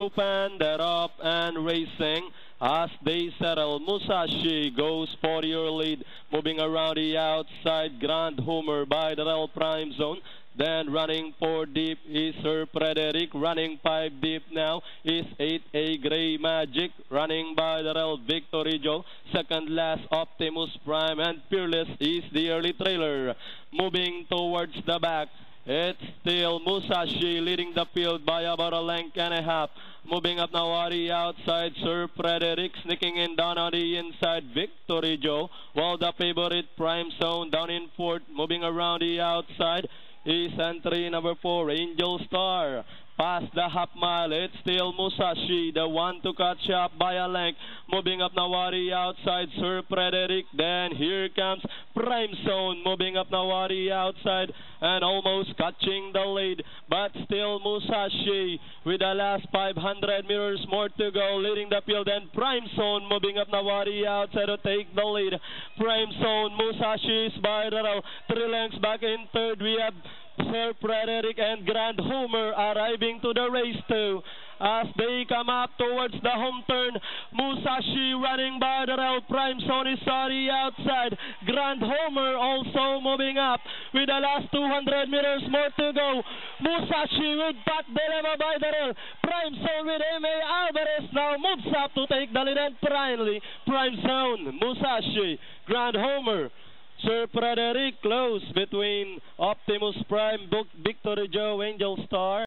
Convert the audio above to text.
open that up and racing as they settle. Musashi goes for your lead, moving around the outside. Grand Homer by the Real Prime Zone. Then running 4 deep is Sir Frederick. Running 5 deep now is 8A Gray Magic. Running by the Real Victory Joe. Second last Optimus Prime, and Fearless is the early trailer. Moving towards the back, it's still Musashi leading the field by about a length and a half. Moving up now on the outside, Sir Frederick sneaking in down on the inside, Victory Joe. While the favorite Prime Zone down in fourth, moving around the outside is entry number 4, Angel Star. Past the half mile, it's still Musashi, the one to catch up by a length. Moving up now on the outside, Sir Frederick. Then here comes Prime Zone, moving up now on the outside and almost catching the lead. But still Musashi with the last 500 meters more to go, leading the field. And Prime Zone moving up now on the outside to take the lead. Prime Zone, Musashi is by the row. 3 lengths back in third. We have Sir Frederick and Grand Homer arriving to the race too. As they come up towards the home turn, Musashi running by the rail. Prime Zone is on the outside. Grand Homer also moving up with the last 200 meters more to go. Musashi with Pat Dilemma by the rail. Prime Zone with M.A. Alvarez now moves up to take the lead, and finally Prime Zone, Musashi, Grand Homer, Sir Frederick close between Optimus Prime, Victory Joe, Angel Star.